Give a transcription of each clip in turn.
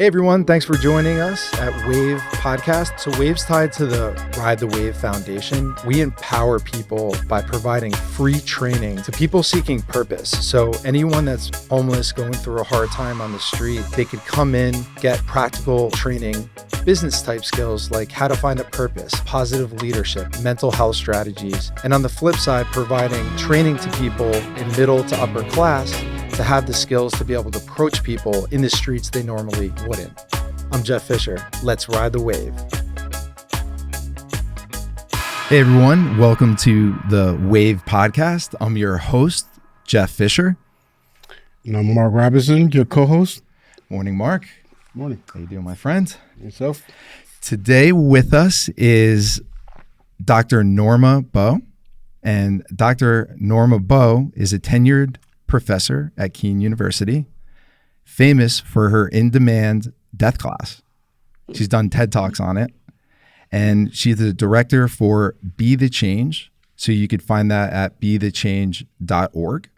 Hey everyone, thanks for joining us at Wave Podcast. So Wave's tied to the Ride the Wave Foundation. We empower people by providing free training to people seeking purpose. So anyone that's homeless, going through a hard time on the street, they could come in, get practical training, business type skills like how to find a purpose, positive leadership, mental health strategies. And on the flip side, providing training to people in middle to upper class to have the skills to be able to approach people in the streets they normally wouldn't. I'm Jeff Fisher. Let's ride the wave. Hey everyone, welcome to the Wave Podcast. I'm your host, Jeff Fisher. And I'm Mark Robinson, your co-host. Morning, Mark. Morning. How you doing, my friend? Yourself? Today with us is Dr. Norma Bo. And Dr. Norma Bo is a tenured professor at Kean University, famous for her in-demand death class. She's done TED Talks on it. And she's the director for Be the Change. So you could find that at bethechange.org.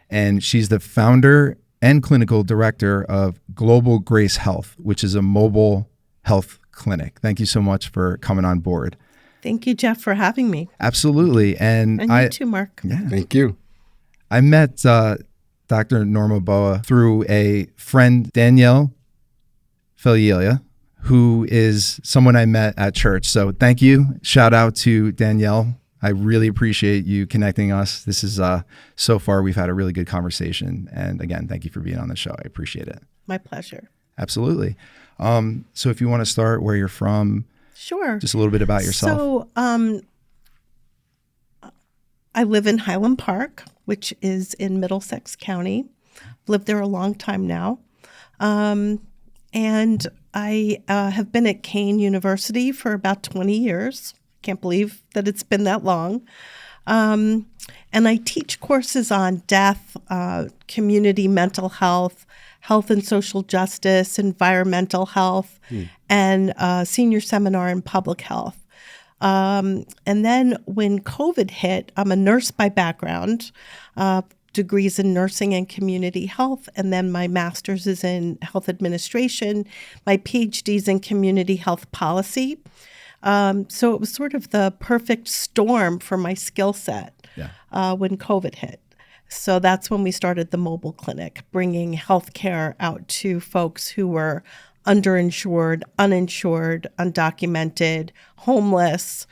And she's the founder and clinical director of Global Grace Health, which is a mobile health clinic. Thank you so much for coming on board. Thank you, Jeff, for having me. Absolutely. And you too, Mark. Yeah. Thank you. I met Dr. Norma Boa through a friend, Danielle Filialia, who is someone I met at church. So thank you. Shout out to Danielle. I really appreciate you connecting us. This is so far we've had a really good conversation. And again, thank you for being on the show. I appreciate it. My pleasure. Absolutely. So if you want to start where you're from, sure. Just a little bit about yourself. So I live in Highland Park, which is in Middlesex County. I've lived there a long time now. And I have been at Kean University for about 20 years. Can't believe that it's been that long. And I teach courses on death, community mental health, health and social justice, environmental health, and senior seminar in public health. And then when COVID hit, I'm a nurse by background, degrees in nursing and community health, and then my master's is in health administration. My PhD's in community health policy. So it was sort of the perfect storm for my skill set when COVID hit. So that's when we started the mobile clinic, bringing healthcare out to folks who were underinsured, uninsured, undocumented, homeless,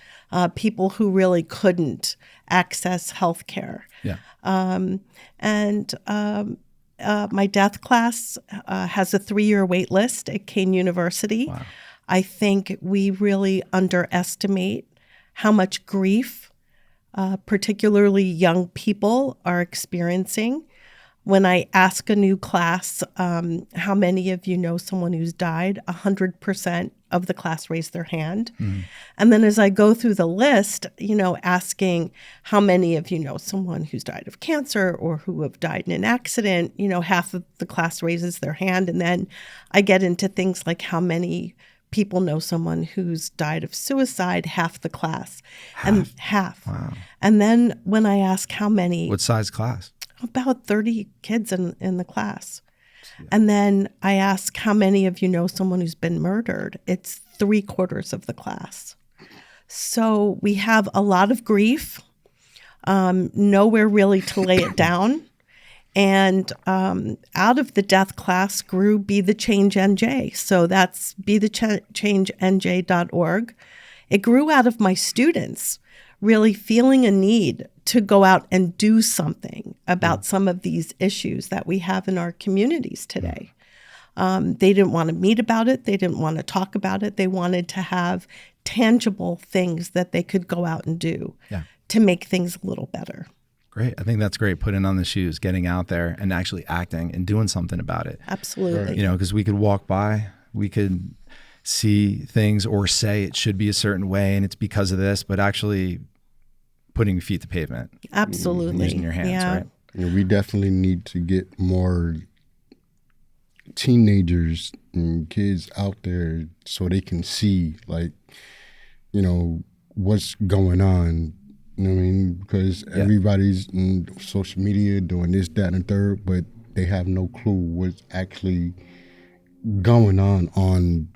people who really couldn't access healthcare. Yeah. My death class has a 3-year wait list at Kean University. Wow. I think we really underestimate how much grief, particularly young people, are experiencing. When I ask a new class, how many of you know someone who's died, 100% of the class raise their hand. Mm-hmm. And then as I go through the list, asking how many of you know someone who's died of cancer or who have died in an accident, half of the class raises their hand. And then I get into things like how many people know someone who's died of suicide, half the class. Half. Wow. And then when I ask how many. What size class? About 30 kids in the class. Yeah. And then I ask how many of you know someone who's been murdered. It's 3/4 of the class. So we have a lot of grief, nowhere really to lay it down. And out of the death class grew Be the Change NJ. So that's bethechangenj.org. It grew out of my students really feeling a need to go out and do something about some of these issues that we have in our communities today. They didn't want to meet about it. They didn't want to talk about it. They wanted to have tangible things that they could go out and do to make things a little better. Great. I think that's great. Putting on the shoes, getting out there and actually acting and doing something about it. Absolutely. Because we could walk by, we could see things or say it should be a certain way and it's because of this, but actually putting your feet to pavement. Absolutely. Using your hands, right? We definitely need to get more teenagers and kids out there so they can see, what's going on. You know what I mean? Because everybody's in social media doing this, that, and the third, but they have no clue what's actually going on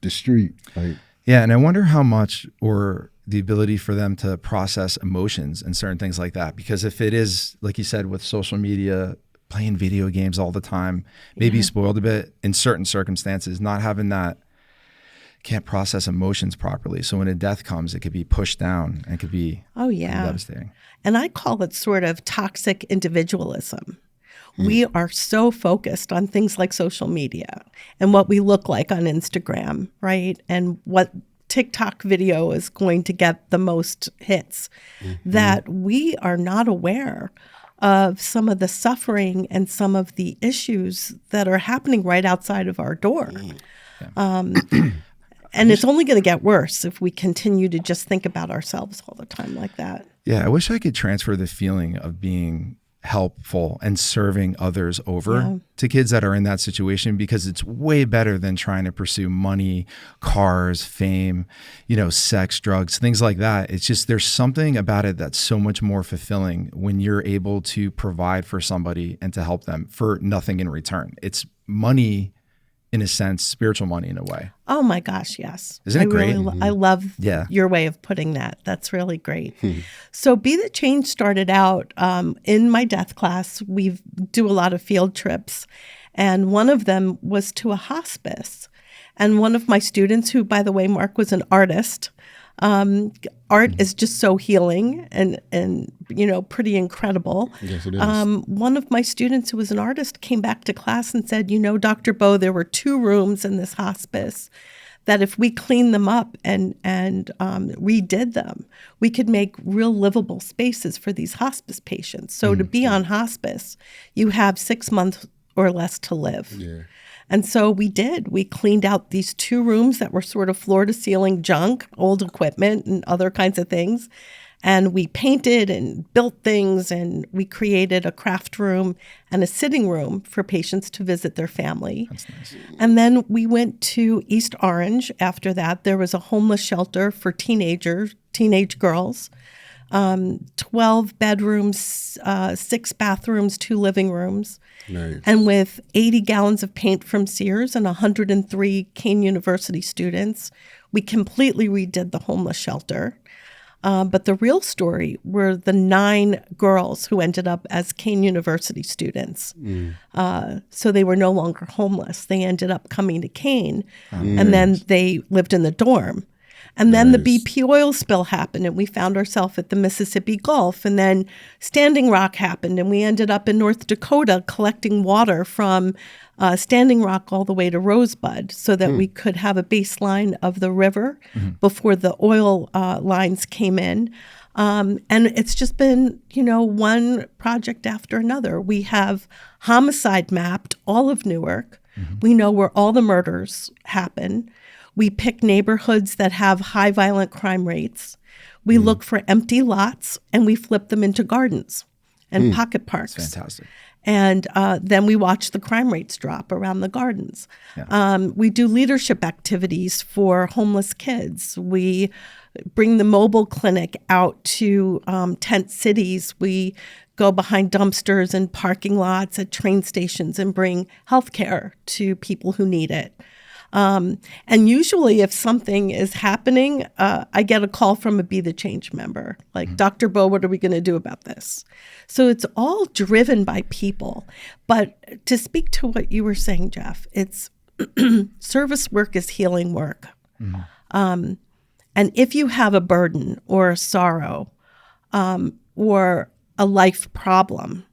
the street. Like, yeah, and I wonder how much, or the ability for them to process emotions and certain things like that. Because if it is, like you said, with social media, playing video games all the time, maybe spoiled a bit in certain circumstances, not having that, can't process emotions properly. So when a death comes, it could be pushed down and could be devastating. And I call it sort of toxic individualism. We are so focused on things like social media and what we look like on Instagram, right? And what TikTok video is going to get the most hits, that we are not aware of some of the suffering and some of the issues that are happening right outside of our door. And it's only going to get worse if we continue to just think about ourselves all the time like that. Yeah, I wish I could transfer the feeling of being helpful and serving others over to kids that are in that situation, because it's way better than trying to pursue money, cars, fame, sex, drugs, things like that. It's just, there's something about it that's so much more fulfilling when you're able to provide for somebody and to help them for nothing in return. It's money, in a sense, spiritual money in a way. Oh my gosh, yes. Isn't it great? I love your way of putting that. That's really great. So Be the Change started out in my death class. We do a lot of field trips, and one of them was to a hospice. And one of my students, who, by the way, Mark, was an artist. Art is just so healing and pretty incredible. Yes, it is. One of my students who was an artist came back to class and said, Dr. Bo, there were 2 rooms in this hospice that if we cleaned them up and redid them, we could make real livable spaces for these hospice patients. So to be on hospice, you have 6 months or less to live. Yeah. And so we did. We cleaned out these 2 rooms that were sort of floor to ceiling junk, old equipment and other kinds of things. And we painted and built things, and we created a craft room and a sitting room for patients to visit their family. That's nice. And then we went to East Orange after that. There was a homeless shelter for teenage girls. 12 bedrooms, 6 bathrooms, 2 living rooms. Nice. And with 80 gallons of paint from Sears and 103 Kean University students, we completely redid the homeless shelter. But the real story were the 9 girls who ended up as Kean University students. So they were no longer homeless. They ended up coming to Kean, and then they lived in the dorm. And then the BP oil spill happened, and we found ourselves at the Mississippi Gulf. And then Standing Rock happened, and we ended up in North Dakota collecting water from Standing Rock all the way to Rosebud so that we could have a baseline of the river before the oil lines came in. And it's just been, one project after another. We have homicide mapped all of Newark. We know where all the murders happen. We pick neighborhoods that have high violent crime rates. We look for empty lots, and we flip them into gardens and pocket parks. That's fantastic. And then we watch the crime rates drop around the gardens. We do leadership activities for homeless kids. We bring the mobile clinic out to tent cities. We go behind dumpsters and parking lots at train stations and bring healthcare to people who need it. And usually if something is happening, I get a call from a Be the Change member, like, Dr. Bo, what are we going to do about this? So it's all driven by people. But to speak to what you were saying, Jeff, it's service work is healing work. And if you have a burden or a sorrow or a life problem,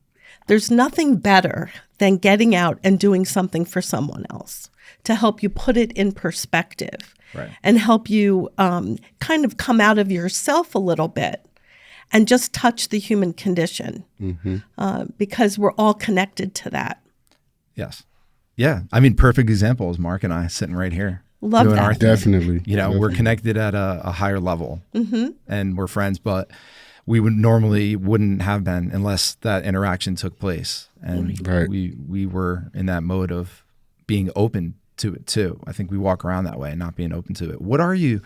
there's nothing better than getting out and doing something for someone else to help you put it in perspective and help you kind of come out of yourself a little bit and just touch the human condition because we're all connected to that. Yes. Yeah. I mean, perfect example is Mark and I sitting right here. Love doing that. our thing. Definitely. We're connected at a higher level and we're friends, but we wouldn't have been unless that interaction took place. And we were in that mode of being open to it too. I think we walk around that way and not being open to it. What are you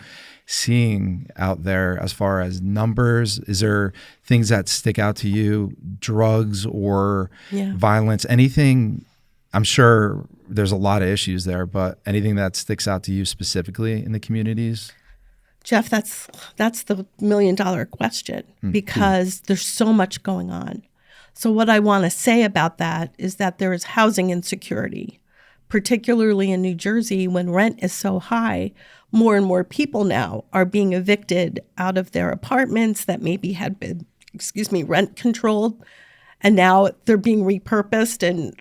seeing out there as far as numbers? Is there things that stick out to you, drugs or violence, anything I'm sure there's a lot of issues there, but anything that sticks out to you specifically in the communities? Jeff, that's the million-dollar question, because there's so much going on. So what I want to say about that is that there is housing insecurity, particularly in New Jersey. When rent is so high, more and more people now are being evicted out of their apartments that maybe had been, rent controlled, and now they're being repurposed and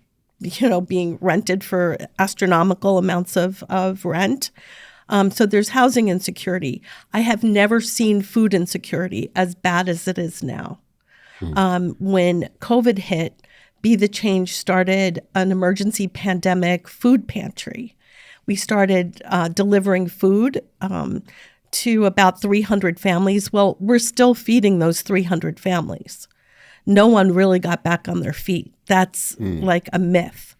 being rented for astronomical amounts of rent. So there's housing insecurity. I have never seen food insecurity as bad as it is now. When COVID hit, Be the Change started an emergency pandemic food pantry. We started delivering food to about 300 families. Well, we're still feeding those 300 families. No one really got back on their feet. That's like a myth.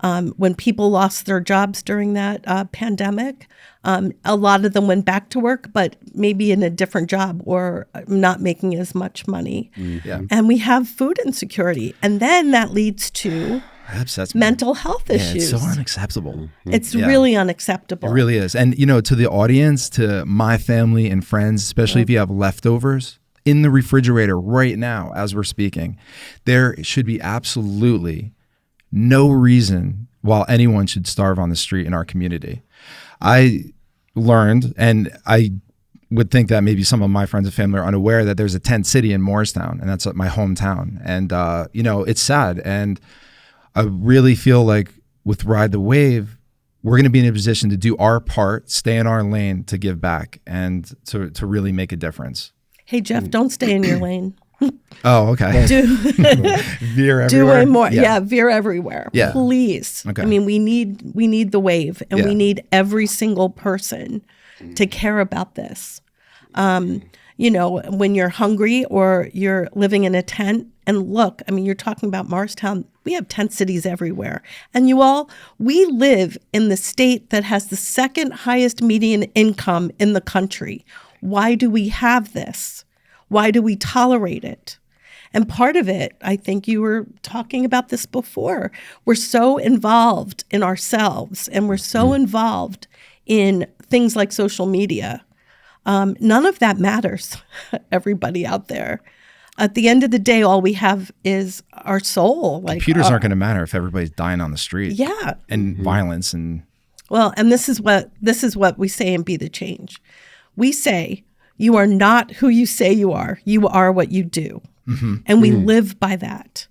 When people lost their jobs during that pandemic, a lot of them went back to work, but maybe in a different job or not making as much money. Yeah. And we have food insecurity. And then that leads to mental health issues. It's so unacceptable. It's really unacceptable. It really is. And, to the audience, to my family and friends, especially if you have leftovers in the refrigerator right now as we're speaking, there should be absolutely no reason why anyone should starve on the street in our community. I learned, and I would think that maybe some of my friends and family are unaware, that there's a tent city in Morristown, and that's my hometown. And, it's sad. And I really feel like with Ride the Wave, we're going to be in a position to do our part, stay in our lane, to give back and to really make a difference. Hey, Jeff, don't stay in your lane. Oh, okay. Veer everywhere. Do way more. Yeah, veer everywhere. Yeah. Please. Okay. I mean, we need the wave, and we need every single person to care about this. When you're hungry or you're living in a tent, and look, I mean, you're talking about Morristown. We have tent cities everywhere. And we live in the state that has the second highest median income in the country. Why do we have this? Why do we tolerate it? And part of it, I think you were talking about this before, we're so involved in ourselves, and we're so involved in things like social media. None of that matters, everybody out there. At the end of the day, all we have is our soul. Computers aren't going to matter if everybody's dying on the street. Yeah. And violence and... Well, and this is what we say in Be the Change. We say, you are not who you say you are. You are what you do. Mm-hmm. And we live by that.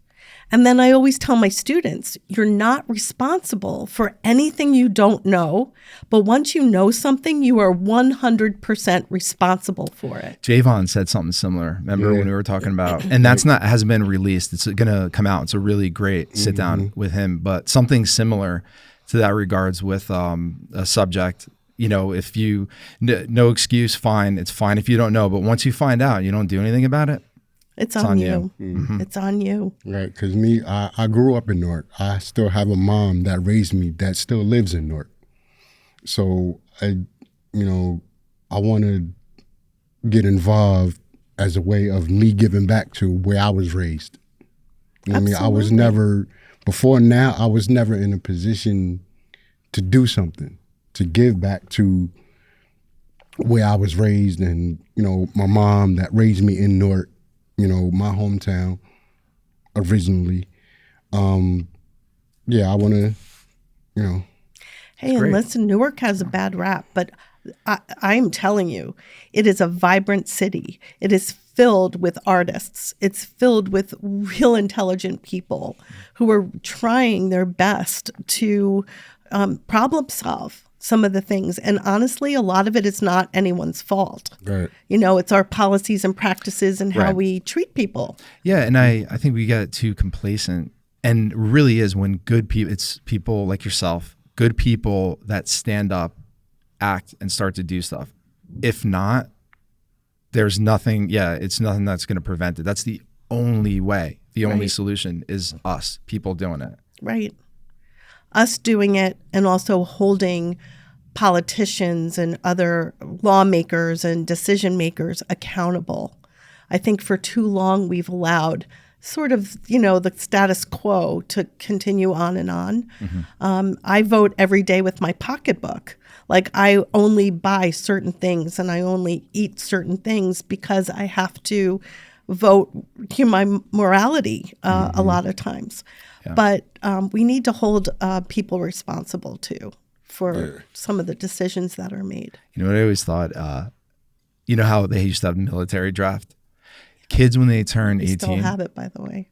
And then I always tell my students, you're not responsible for anything you don't know, but once you know something, you are 100% responsible for it. Javon said something similar. Remember when we were talking about, and hasn't been released. It's going to come out. It's a really great sit down with him, but something similar to that regards with a subject. If you, no excuse, fine. It's fine if you don't know. But once you find out, you don't do anything about it. It's on you. Mm-hmm. It's on you. Right, because I grew up in Newark. I still have a mom that raised me that still lives in Newark. So, I want to get involved as a way of me giving back to where I was raised. I mean, I was never, before now, I was never in a position to do something, to give back to where I was raised and, my mom that raised me in Newark. My hometown originally. I want to, Hey, and listen, Newark has a bad rap, but I'm telling you, it is a vibrant city. It is filled with artists. It's filled with real intelligent people who are trying their best to problem solve some of the things. And honestly, a lot of it is not anyone's fault. Right. It's our policies and practices and how we treat people. Yeah, and I think we get too complacent. And it really is when good people, it's people like yourself, good people that stand up, act, and start to do stuff. If not, there's nothing, it's nothing that's going to prevent it. That's the only way. The only solution is us, people doing it. Right. Us doing it, and also holding politicians and other lawmakers and decision makers accountable. I think for too long we've allowed sort of, the status quo to continue on and on. I vote every day with my pocketbook. Like, I only buy certain things and I only eat certain things because I have to vote my morality a lot of times. Yeah. But we need to hold people responsible too for some of the decisions that are made. You know what I always thought? You know how they used to have military draft? Kids, when they turn 18. Still have it, by the way.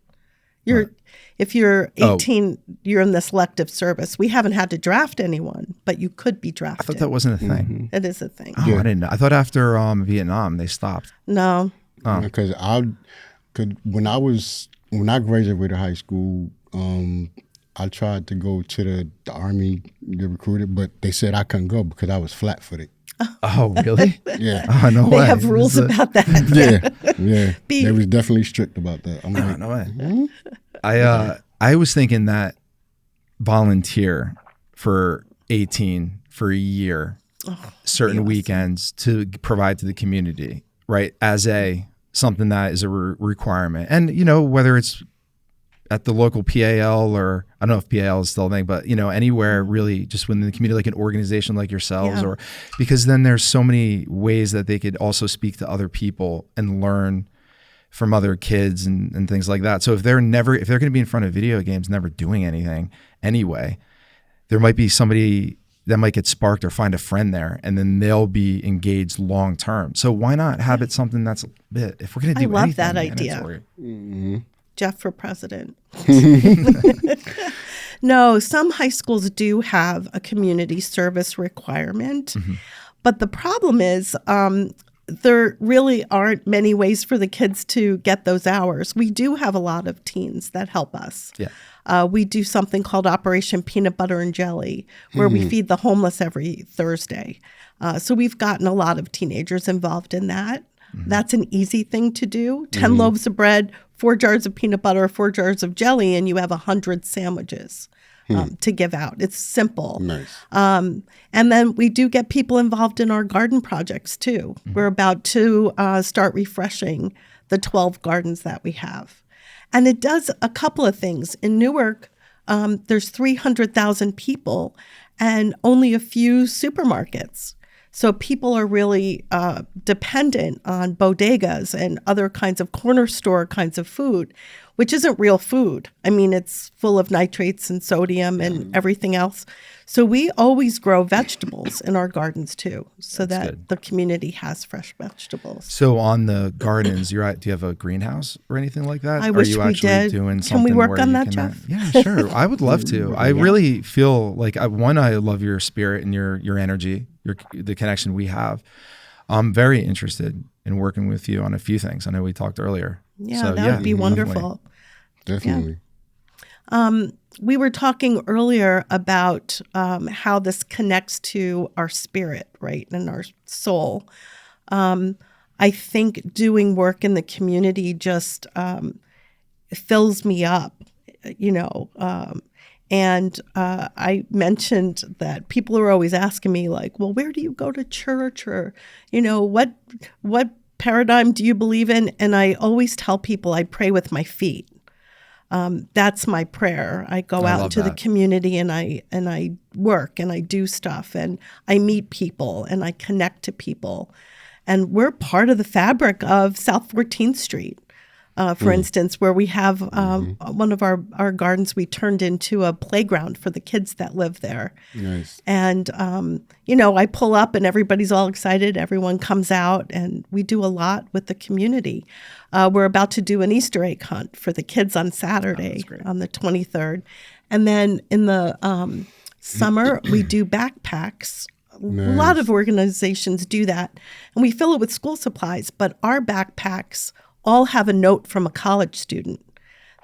If you're 18, you're in the selective service. We haven't had to draft anyone, but you could be drafted. I thought that wasn't a thing. It is a thing. Oh, I didn't know. I thought after Vietnam they stopped. No. Because when I graduated high school, I tried to go to the Army, get recruited, but they said I couldn't go because I was flat-footed. Oh, really? Yeah. Oh, no way. They have rules about that. Yeah. They was definitely strict about that. I'm like, no way. I was thinking that volunteer for 18 for a year, certain weekends to provide to the community, right? As something that is a requirement. And, whether it's at the local PAL or I don't know if PAL is still a thing, but anywhere really just within the community, like an organization like yourselves, or because then there's so many ways that they could also speak to other people and learn from other kids and things like that. So if they're going to be in front of video games, never doing anything anyway, there might be somebody that might get sparked or find a friend there, and then they'll be engaged long term. So why not have it something that's a bit, if we're going to do anything. I love that idea. Jeff for president. No, some high schools do have a community service requirement, but the problem is there really aren't many ways for the kids to get those hours. We do have a lot of teens that help us. Yeah. We do something called Operation Peanut Butter and Jelly, where we feed the homeless every Thursday. So we've gotten a lot of teenagers involved in that. That's an easy thing to do. 10 loaves of bread, 4 jars of peanut butter, 4 jars of jelly, and you have 100 sandwiches to give out. It's simple. Nice. And then we do get people involved in our garden projects too. We're about to start refreshing the 12 gardens that we have. And it does a couple of things. In Newark, there's 300,000 people and only a few supermarkets. So people are really dependent on bodegas and other kinds of corner store kinds of food, which isn't real food. I mean, it's full of nitrates and sodium and everything else. So we always grow vegetables in our gardens too, so That's that good. The community has fresh vegetables. So on the gardens, do you have a greenhouse or anything like that? I wish we did. Doing Can we work on that, Jeff? Yeah, sure. I would love to. I really feel like, I love your spirit and your energy, the connection we have. I'm very interested in working with you on a few things. I know we talked earlier. Yeah, so, that would be wonderful. Definitely. Yeah. We were talking earlier about how this connects to our spirit, right, and our soul. I think doing work in the community just fills me up, and I mentioned that people are always asking me, like, well, where do you go to church, or, what paradigm do you believe in? And I always tell people I pray with my feet. That's my prayer. I go out into the community and I work and I do stuff and I meet people and I connect to people. And we're part of the fabric of South 14th Street. For instance, where we have one of our gardens we turned into a playground for the kids that live there. Nice. And, I pull up and everybody's all excited. Everyone comes out and we do a lot with the community. We're about to do an Easter egg hunt for the kids on Saturday on the 23rd. And then in the summer, we do backpacks. Nice. A lot of organizations do that. And we fill it with school supplies, but our backpacks all have a note from a college student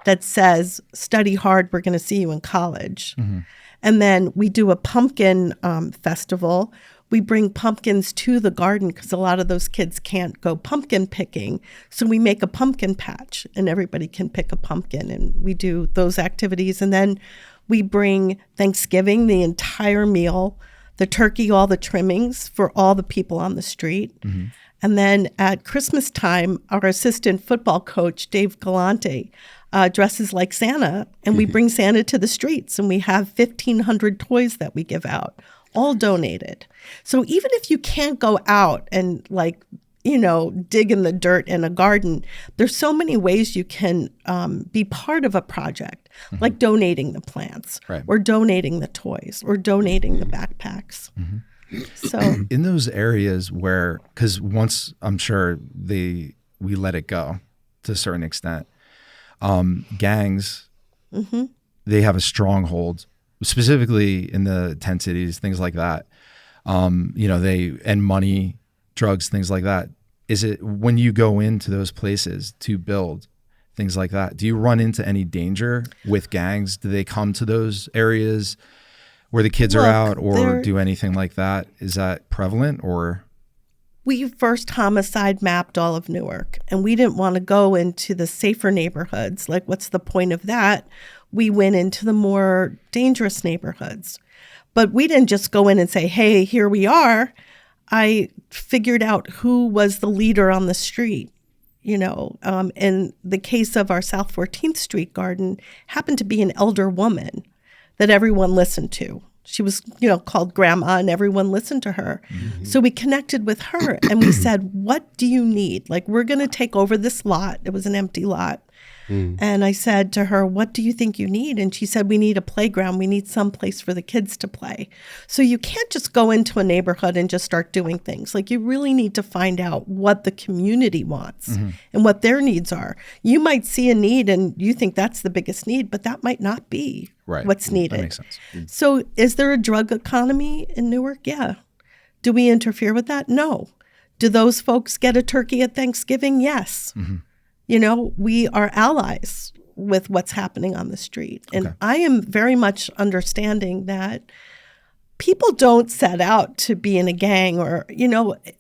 that says, study hard, we're going to see you in college. Mm-hmm. And then we do a pumpkin festival. We bring pumpkins to the garden because a lot of those kids can't go pumpkin picking. So we make a pumpkin patch and everybody can pick a pumpkin, and we do those activities. And then we bring Thanksgiving, the entire meal, the turkey, all the trimmings for all the people on the street. Mm-hmm. And then at Christmas time, our assistant football coach, Dave Galante, dresses like Santa, and we bring Santa to the streets, and we have 1,500 toys that we give out, all donated. So even if you can't go out and dig in the dirt in a garden, there's so many ways you can be part of a project, like donating the plants, or donating the toys, or donating the backpacks. So in those areas where, because once I'm sure we let it go to a certain extent, gangs, they have a stronghold, specifically in the tent cities, things like that. And money, drugs, things like that. Is it when you go into those places to build things like that, do you run into any danger with gangs? Do they come to those areas where the kids are out, or do anything like that? Is that prevalent, or? We first homicide mapped all of Newark, and we didn't want to go into the safer neighborhoods. Like, what's the point of that? We went into the more dangerous neighborhoods. But we didn't just go in and say, hey, here we are. I figured out who was the leader on the street. In the case of our South 14th Street garden, happened to be an elder woman that everyone listened to. She was, called Grandma, and everyone listened to her. So we connected with her, and we said, what do you need? Like, we're going to take over this lot. It was an empty lot. And I said to her, what do you think you need? And she said, we need a playground. We need some place for the kids to play. So you can't just go into a neighborhood and just start doing things. Like, you really need to find out what the community wants and what their needs are. You might see a need and you think that's the biggest need, but that might not be what's needed. That makes sense. So is there a drug economy in Newark? Yeah. Do we interfere with that? No. Do those folks get a turkey at Thanksgiving? Yes. We are allies with what's happening on the street. And I am very much understanding that people don't set out to be in a gang, or,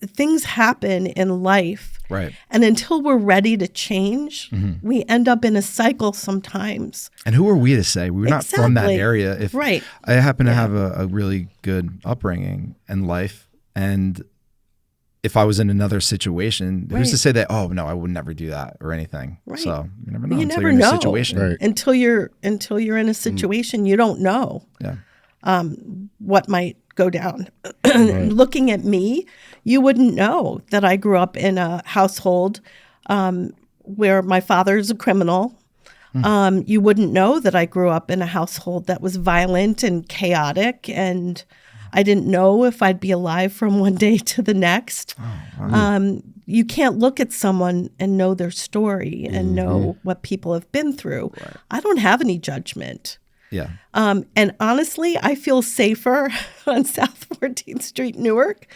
things happen in life. Right. And until we're ready to change, we end up in a cycle sometimes. And who are we to say? We're not from that area. If I happen to have a really good upbringing in life, and if I was in another situation, who's to say that, oh, no, I would never do that or anything. So you never know until you're in a situation. Until you're in a situation, you don't know what might go down. Looking at me, you wouldn't know that I grew up in a household where my father is a criminal. You wouldn't know that I grew up in a household that was violent and chaotic, and I didn't know if I'd be alive from one day to the next. You can't look at someone and know their story and know what people have been through. I don't have any judgment. Yeah. And honestly, I feel safer on South 14th Street, Newark,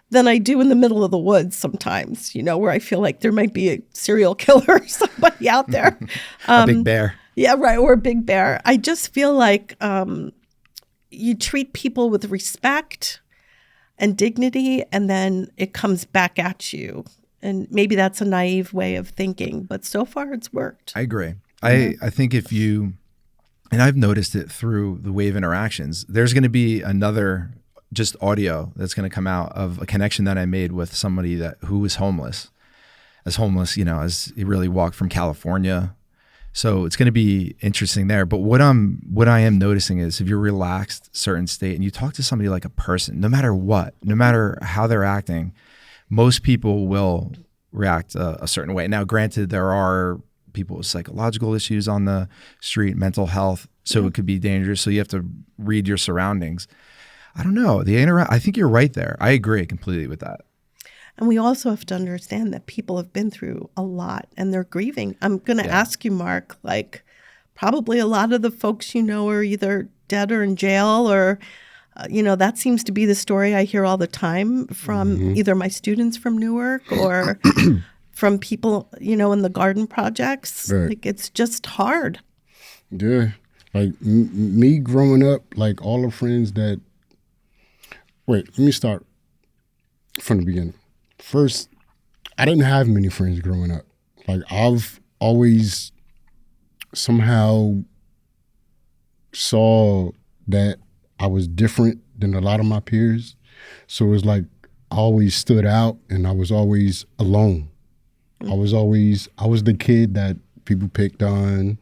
than I do in the middle of the woods sometimes, where I feel like there might be a serial killer or somebody out there. A big bear. Yeah, right, or a big bear. I just feel like you treat people with respect and dignity, and then it comes back at you. And maybe that's a naive way of thinking, but so far it's worked. I agree. I think if you, and I've noticed it through the wave interactions, there's going to be another just audio that's going to come out of a connection that I made with somebody who was homeless, as he really walked from California. So it's going to be interesting there. But what I am noticing is, if you're relaxed, certain state, and you talk to somebody like a person, no matter what, no matter how they're acting, most people will react a certain way. Now, granted, there are people with psychological issues on the street, mental health, so it could be dangerous. So you have to read your surroundings. I don't know. I think you're right there. I agree completely with that. And we also have to understand that people have been through a lot and they're grieving. I'm going to ask you, Mark, probably a lot of the folks are either dead or in jail, or, that seems to be the story I hear all the time from either my students from Newark or from people, in the garden projects. Right. It's just hard. Yeah. Me growing up, all the friends that, let me start from the beginning. First, I didn't have many friends growing up. I've always somehow saw that I was different than a lot of my peers. So it was always stood out, and I was always alone. I was the kid that people picked on.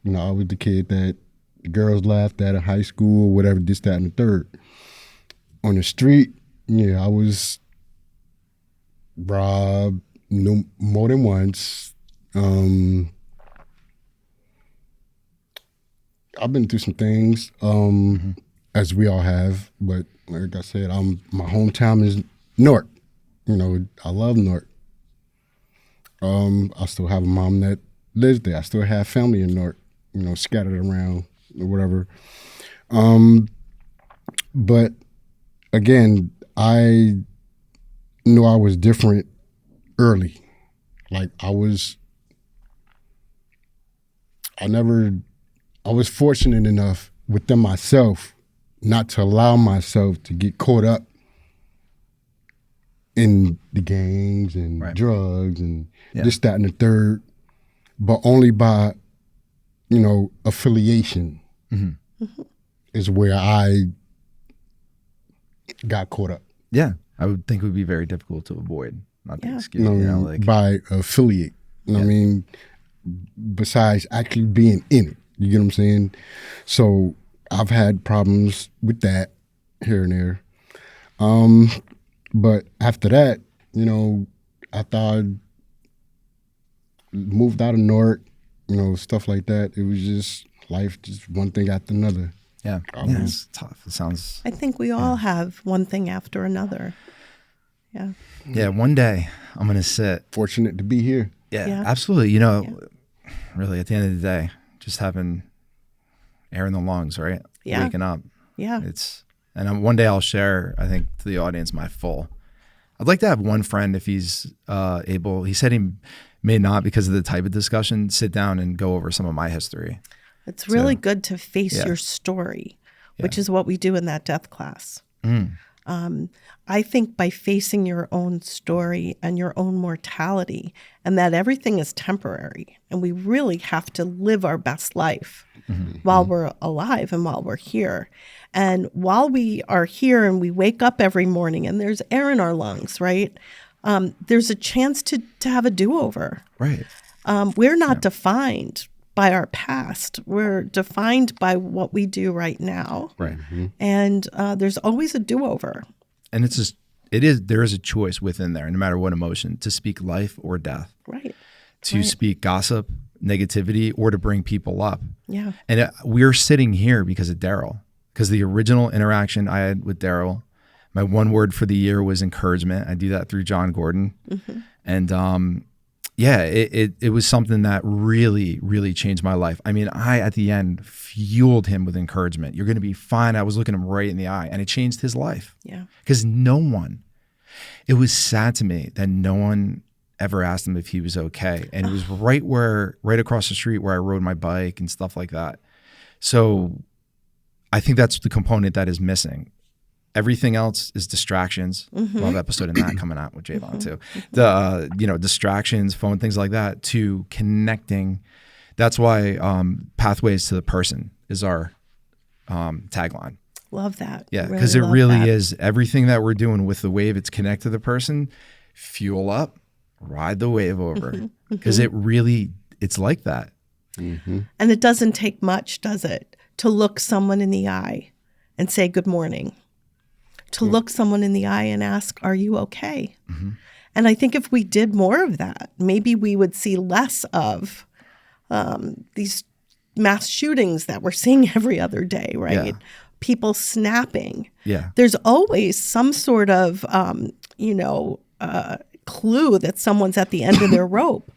You know, I was the kid that girls laughed at high school, whatever, this, that, and the third. On the street, yeah, I was robbed more than once. I've been through some things, as we all have, but like I said, my hometown is Newark. You know, I love Newark. I still have a mom that lives there. I still have family in Newark, you know, scattered around or whatever. But again, I knew I was different early. Like I was fortunate enough within myself not to allow myself to get caught up in the gangs and drugs and this, that, and the third, but only by, you know, affiliation is where I got caught up. Yeah, I would think it would be very difficult to avoid. Not the excuse, You know, like by affiliate. You know what I mean? Besides actually being in it. You get what I'm saying? So I've had problems with that here and there. But after that, you know, after I moved out of Newark, you know, stuff like that, it was just life, just one thing after another. Yeah, it's tough. It sounds. I think we all have one thing after another. Yeah. Yeah, one day I'm going to sit. Fortunate to be here. Yeah, absolutely. You know, really at the end of the day, just having air in the lungs, right? Yeah. Waking up. Yeah. One day I'll share, I think, to the audience I'd like to have one friend, if he's able. He said he may not, because of the type of discussion, sit down and go over some of my history. It's really good to face your story, which is what we do in that death class. I think by facing your own story and your own mortality, and that everything is temporary, and we really have to live our best life while we're alive and while we're here. And while we are here and we wake up every morning and there's air in our lungs, right? There's a chance to have a do-over. Right. We're not defined by our past. We're defined by what we do right now. Right. And there's always a do-over. And there is a choice within there, no matter what emotion, to speak life or death. Right. To speak gossip, negativity, or to bring people up. Yeah. And we're sitting here because of Daryl. Because the original interaction I had with Daryl, my one word for the year was encouragement. I do that through John Gordon. And it was something that really, really changed my life. I mean, I, at the end, fueled him with encouragement. You're going to be fine. I was looking him right in the eye, and it changed his life. Yeah. Because it was sad to me that no one ever asked him if he was okay. And it was right across the street where I rode my bike and stuff like that. So I think that's the component that is missing. Everything else is distractions. We'll have an episode in that coming out with Javon too. The distractions, phone, things like that, to connecting. That's why pathways to the person is our tagline. Love that. Yeah, because it really is everything that we're doing with the wave. It's connect to the person, fuel up, ride the wave over. Because it's like that. And it doesn't take much, does it, to look someone in the eye and say good morning. To look someone in the eye and ask, are you okay? And I think if we did more of that, maybe we would see less of these mass shootings that we're seeing every other day, right? Yeah. People snapping. Yeah. There's always some sort of, clue that someone's at the end of their rope.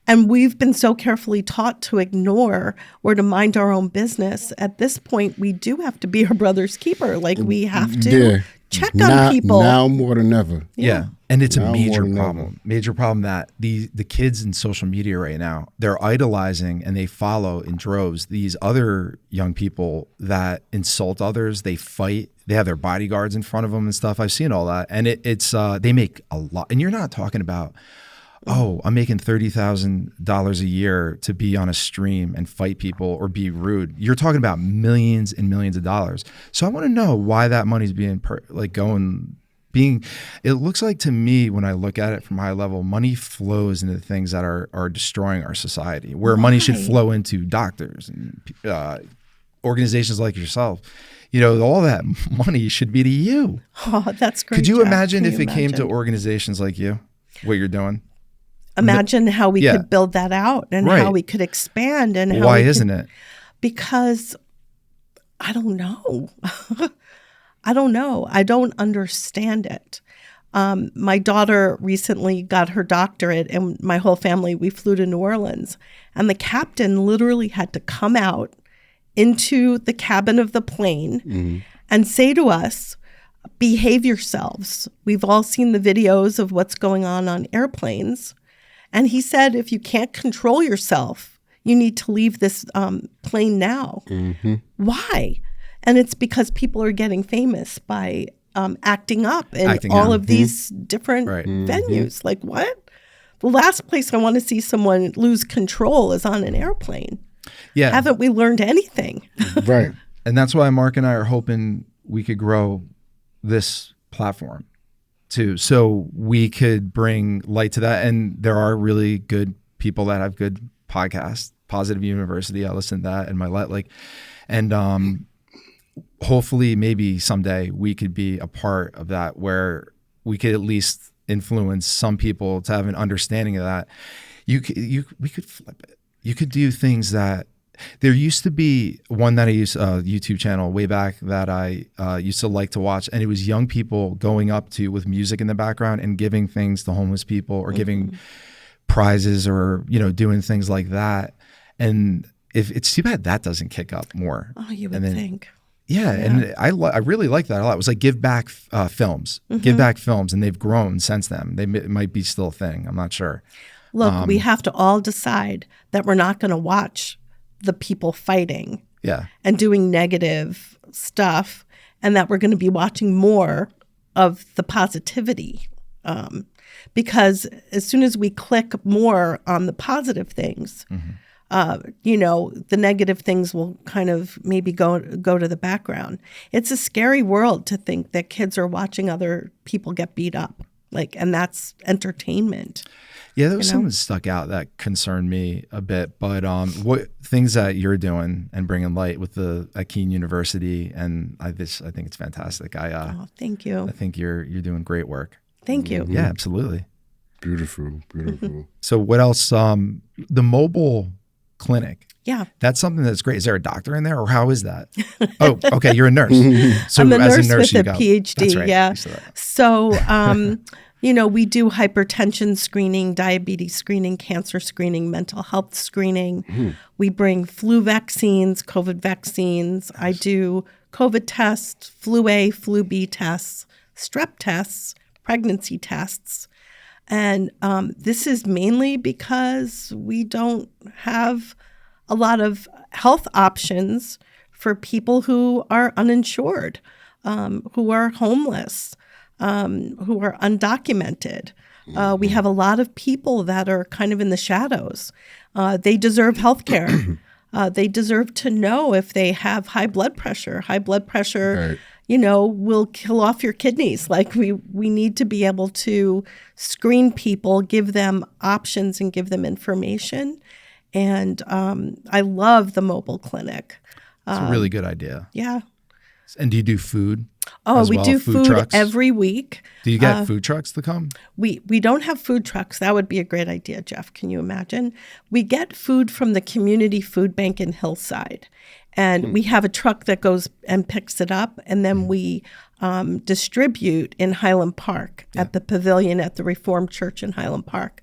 And we've been so carefully taught to ignore or to mind our own business. At this point, we do have to be our brother's keeper. Like, we have to check on people. Now more than ever. Yeah. And it's a major problem. Major problem that the kids in social media right now, they're idolizing and they follow in droves these other young people that insult others. They fight. They have their bodyguards in front of them and stuff. I've seen all that. And it's they make a lot. And you're not talking about, oh, I'm making $30,000 a year to be on a stream and fight people or be rude. You're talking about millions and millions of dollars. So I want to know why that money's being going it looks like to me when I look at it from high level, money flows into things that are destroying our society, where money should flow into doctors and organizations like yourself. All that money should be to you. Oh, that's great. Could you Jeff. imagine Can if you it came to imagine? organizations like you, what you're doing? Imagine how we Yeah. could build that out and Right. how we could expand and how Why we could- isn't it? Because I don't know. I don't know. I don't understand it. My daughter recently got her doctorate, and my whole family, we flew to New Orleans. And the captain literally had to come out into the cabin of the plane and say to us, behave yourselves. We've all seen the videos of what's going on airplanes. And he said, if you can't control yourself, you need to leave this plane now. Why? And it's because people are getting famous by acting up in all of these different venues. Like, what? The last place I want to see someone lose control is on an airplane. Yeah. Haven't we learned anything? Right. And that's why Mark and I are hoping we could grow this platform too, so we could bring light to that. And there are really good people that have good podcasts. Positive University, I listen to that, and and hopefully maybe someday we could be a part of that, where we could at least influence some people to have an understanding of that. We could flip it. You could do things that there used to be one that I used, a YouTube channel way back that I used to like to watch, and it was young people going up to with music in the background and giving things to homeless people or giving prizes or doing things like that. And if it's too bad that doesn't kick up more. Oh, you would think. Yeah, and I really like that a lot. It was like give back films, give back films, and they've grown since then. It might be still a thing. I'm not sure. Look, we have to all decide that we're not going to watch the people fighting and doing negative stuff, and that we're going to be watching more of the positivity. Because as soon as we click more on the positive things, the negative things will kind of maybe go to the background. It's a scary world to think that kids are watching other people get beat up, and that's entertainment. Yeah, there was something that stuck out that concerned me a bit. But what things that you're doing and bringing light with at Kean University, and I think it's fantastic. Thank you. I think you're doing great work. Thank you. Yeah, absolutely. Beautiful. So what else? The mobile clinic. Yeah. That's something that's great. Is there a doctor in there, or how is that? Oh, okay. You're a nurse. So I'm a as nurse with a go. PhD. That's right. Yeah. You said that. So, we do hypertension screening, diabetes screening, cancer screening, mental health screening. We bring flu vaccines, COVID vaccines. I do COVID tests, flu A, flu B tests, strep tests, pregnancy tests. And this is mainly because we don't have a lot of health options for people who are uninsured, who are homeless, who are undocumented. We have a lot of people that are kind of in the shadows. They deserve health care. They deserve to know if they have high blood pressure. High blood pressure, will kill off your kidneys. We need to be able to screen people, give them options, and give them information. And I love the mobile clinic. It's a really good idea. Yeah. And do you do food? Oh, we do food trucks? every week. Do you get food trucks to come? We don't have food trucks. That would be a great idea, Jeff. Can you imagine? We get food from the community food bank in Hillside. And we have a truck that goes and picks it up. And then we distribute in Highland Park at the pavilion at the Reformed Church in Highland Park.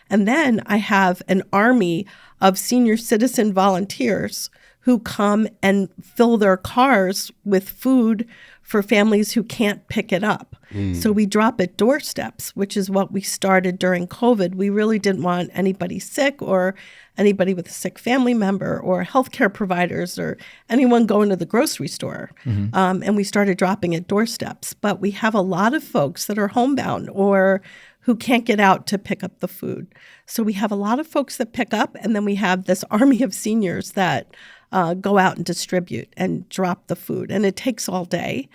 And then I have an army of senior citizen volunteers who come and fill their cars with food for families who can't pick it up. So we drop at doorsteps, which is what we started during COVID. We really didn't want anybody sick or anybody with a sick family member or healthcare providers or anyone going to the grocery store. And we started dropping at doorsteps. But we have a lot of folks that are homebound or who can't get out to pick up the food. So we have a lot of folks that pick up, and then we have this army of seniors that go out and distribute and drop the food. And it takes all day.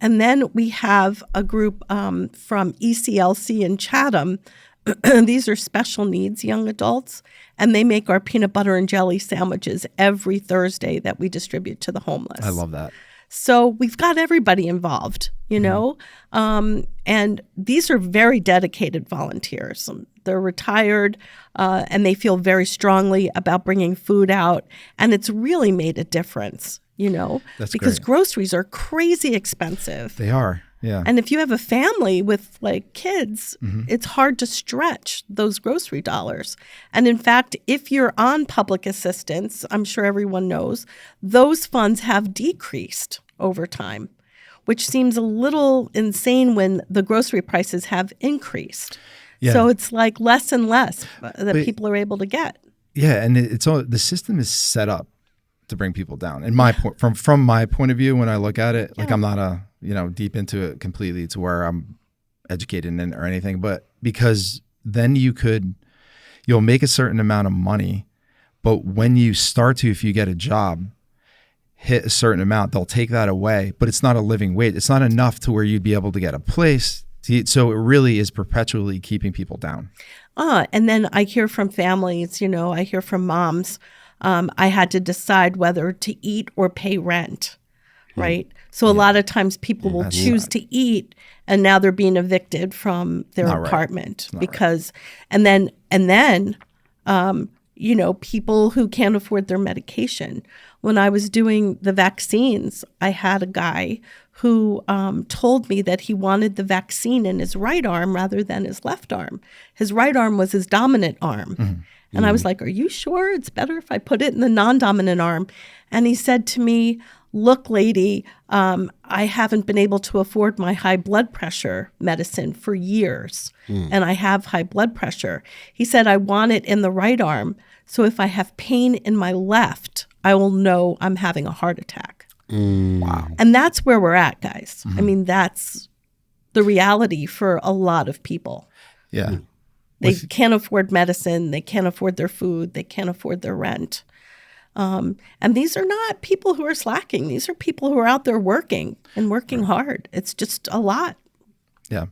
And then we have a group from ECLC in Chatham. These are special needs young adults, and they make our peanut butter and jelly sandwiches every Thursday that we distribute to the homeless. I love that. So we've got everybody involved, you know, and these are very dedicated volunteers. They're retired, and they feel very strongly about bringing food out, and it's really made a difference, you know, because groceries are crazy expensive. They are, yeah. And if you have a family with like kids, it's hard to stretch those grocery dollars. And in fact, if you're on public assistance, I'm sure everyone knows, those funds have decreased over time, which seems a little insane when the grocery prices have increased. Yeah. So it's like less and less that people are able to get. Yeah, and it's all, the system is set up to bring people down. And my point, from my point of view, when I look at it, like I'm not deep into it completely to where I'm educated in it or anything, but because then you'll make a certain amount of money, but when you start to, if you get a job, hit a certain amount, they'll take that away, but it's not a living wage. It's not enough to where you'd be able to get a place to eat. So it really is perpetually keeping people down. And then I hear from families, I hear from moms, I had to decide whether to eat or pay rent, right? So a lot of times people will choose to eat, and now they're being evicted from their apartment because, and then people who can't afford their medication. When I was doing the vaccines, I had a guy who told me that he wanted the vaccine in his right arm rather than his left arm. His right arm was his dominant arm. And I was like, are you sure it's better if I put it in the non-dominant arm? And he said to me, look, lady, I haven't been able to afford my high blood pressure medicine for years, and I have high blood pressure. He said, I want it in the right arm, so if I have pain in my left, I will know I'm having a heart attack. Wow. And that's where we're at, guys. I mean, that's the reality for a lot of people. Yeah. They can't afford medicine. They can't afford their food. They can't afford their rent. And these are not people who are slacking. These are people who are out there working and working hard. It's just a lot. Yeah.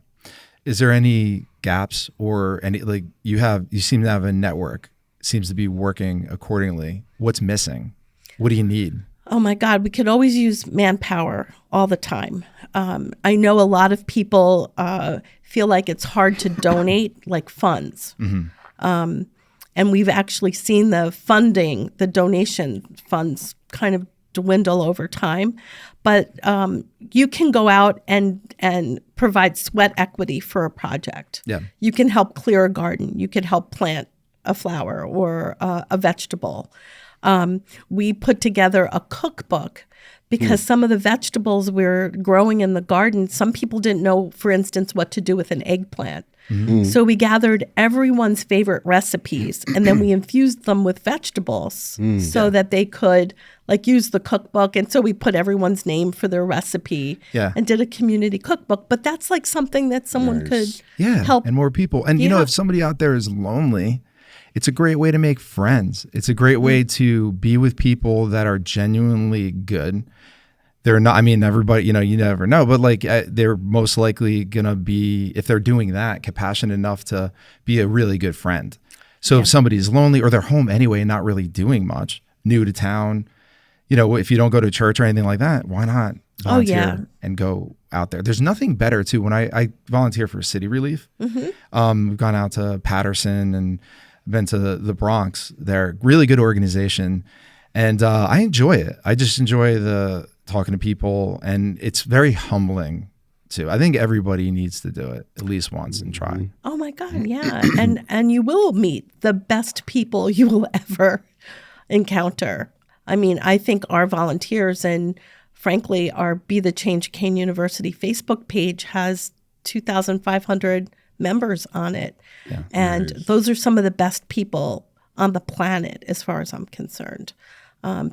Is there any gaps or any, like you seem to have a network, seems to be working accordingly. What's missing? What do you need? Oh my God, we could always use manpower all the time. I know a lot of people feel like it's hard to donate like funds. And we've actually seen the donation funds kind of dwindle over time. But you can go out and provide sweat equity for a project. Yeah. You can help clear a garden. You could help plant a flower or a vegetable. We put together a cookbook because some of the vegetables we're growing in the garden, some people didn't know, for instance, what to do with an eggplant. So we gathered everyone's favorite recipes and then we infused them with vegetables so that they could use the cookbook. And so we put everyone's name for their recipe and did a community cookbook. But that's like something that someone could help. And more people. And if somebody out there is lonely, it's a great way to make friends. It's a great way to be with people that are genuinely good. They're not, I mean, everybody, you never know, but they're most likely going to be, if they're doing that, compassionate enough to be a really good friend. So if somebody's lonely or they're home anyway, not really doing much, new to town, if you don't go to church or anything like that, why not volunteer and go out there? There's nothing better too. When I volunteer for City Relief, we've gone out to Patterson and been to the Bronx. They're a really good organization. And I enjoy it. I just enjoy talking to people, and it's very humbling too. I think everybody needs to do it at least once and try. Oh my God, yeah. and you will meet the best people you will ever encounter. I mean, I think our volunteers and frankly, our Be the Change Kean University Facebook page has 2,500 members on it. Yeah, and those are some of the best people on the planet as far as I'm concerned.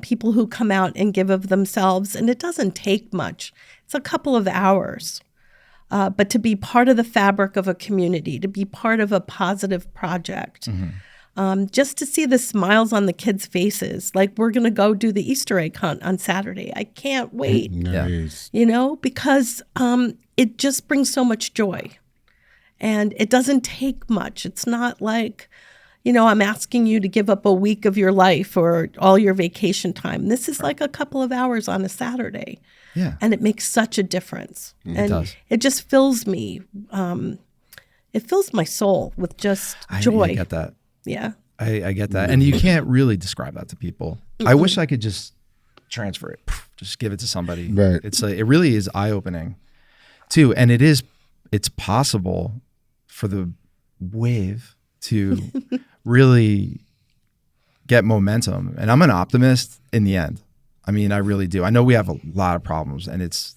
People who come out and give of themselves, and it doesn't take much. It's a couple of hours. But to be part of the fabric of a community, to be part of a positive project, just to see the smiles on the kids' faces. Like, we're going to go do the Easter egg hunt on Saturday. I can't wait, Nice. because it just brings so much joy. And it doesn't take much. It's not like, I'm asking you to give up a week of your life or all your vacation time. This is like a couple of hours on a Saturday. Yeah. And it makes such a difference. It And does. it just fills me. It fills my soul with just joy. I get that. Yeah. I get that. And you can't really describe that to people. I wish I could just transfer it, just give it to somebody. Right. It's like, it really is eye-opening too. And it's possible for the wave to really get momentum. And I'm an optimist in the end. I mean, I really do. I know we have a lot of problems, and it's,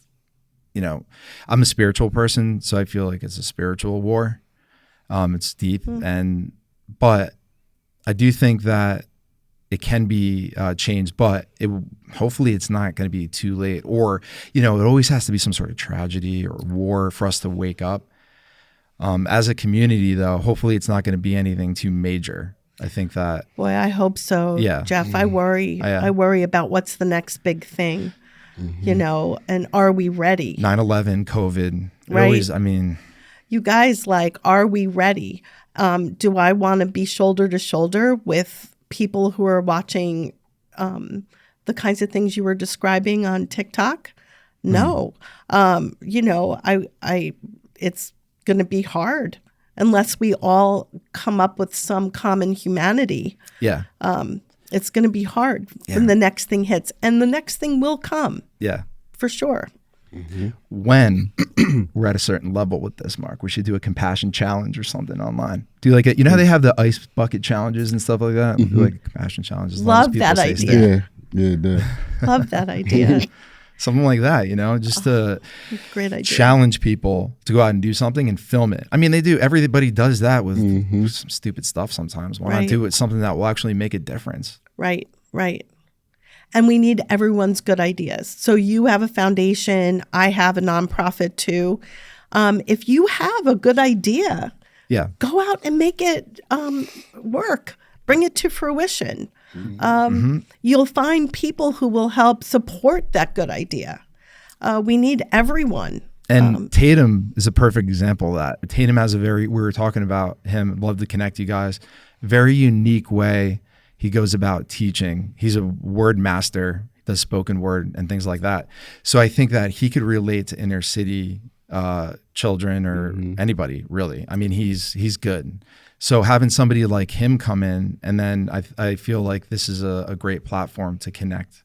I'm a spiritual person, so I feel like it's a spiritual war. It's deep, but I do think that it can be changed, but hopefully it's not going to be too late, or, it always has to be some sort of tragedy or war for us to wake up. As a community, though, hopefully it's not going to be anything too major. I think that. Boy, I hope so. Yeah. Jeff, I worry. I worry about what's the next big thing, and are we ready? 9/11, COVID. Right. Always, I mean. You guys, are we ready? Do I want to be shoulder to shoulder with people who are watching the kinds of things you were describing on TikTok? No. It's going to be hard unless we all come up with some common humanity. Yeah. It's going to be hard when the next thing hits, and the next thing will come. Yeah. For sure. When we're at a certain level with this, Mark, we should do a compassion challenge or something online. Do like it? How they have the ice bucket challenges and stuff like that? Do like a compassion challenge. As long as Love people that say idea. Yeah. Love that idea. Something like that, just to Great idea. challenge people to go out and do something and film it. I mean, they do. Everybody does that with some stupid stuff sometimes. Why not do it something that will actually make a difference? Right. And we need everyone's good ideas. So you have a foundation. I have a nonprofit too. If you have a good idea, go out and make it work. Bring it to fruition. You'll find people who will help support that good idea. We need everyone. And Tatum is a perfect example of that. Tatum has we were talking about him, love to connect you guys, very unique way he goes about teaching. He's a word master, does spoken word and things like that. So I think that he could relate to inner city children or anybody, really. I mean, he's good. So having somebody like him come in, and then I feel like this is a great platform to connect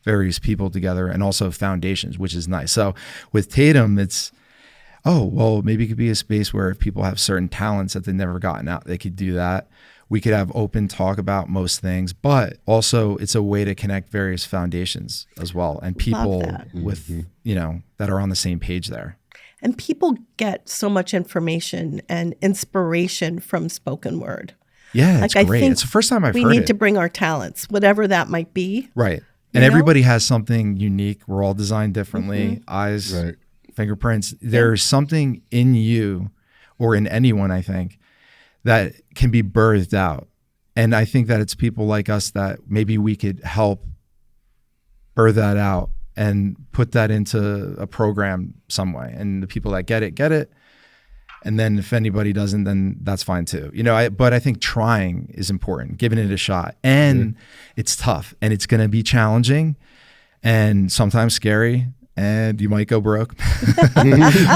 various people together, and also foundations, which is nice. So with Tatum, it's, maybe it could be a space where if people have certain talents that they've never gotten out, they could do that. We could have open talk about most things, but also it's a way to connect various foundations as well, and people with, that are on the same page there. And people get so much information and inspiration from spoken word. Yeah, it's great. It's the first time I've heard it. We need to bring our talents, whatever that might be. Right. And everybody has something unique. We're all designed differently. Eyes, fingerprints. There's something in you or in anyone, I think, that can be birthed out. And I think that it's people like us that maybe we could help birth that out and put that into a program some way. And the people that get it. And then if anybody doesn't, then that's fine too. But I think trying is important, giving it a shot. And it's tough, and it's going to be challenging and sometimes scary, and you might go broke,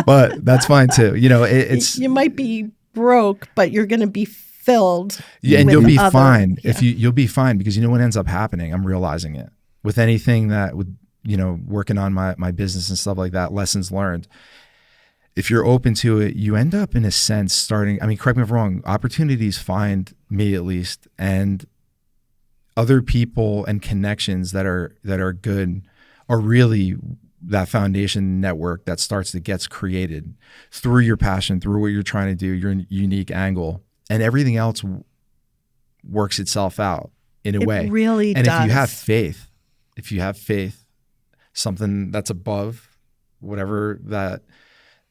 but that's fine too. You might be broke, but you're going to be filled. Yeah, and you'll be fine. If you'll be fine, because what ends up happening, I'm realizing it with anything that would, working on my business and stuff like that, lessons learned. If you're open to it, you end up in a sense starting, correct me if I'm wrong, opportunities find me at least, and other people and connections that are good are really that foundation network that gets created through your passion, through what you're trying to do, your unique angle, and everything else works itself out in a way. It really does. And if you have faith, something that's above whatever that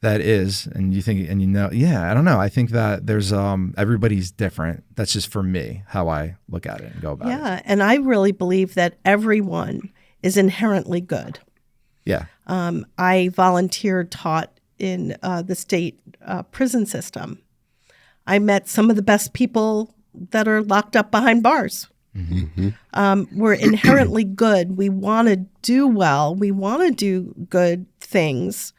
that is, and you think, and you know, yeah, I don't know. I think that there's everybody's different. That's just for me how I look at it and go about it. Yeah, and I really believe that everyone is inherently good. Yeah. I taught in the state prison system. I met some of the best people that are locked up behind bars. We're inherently good. We want to do well. We want to do good things.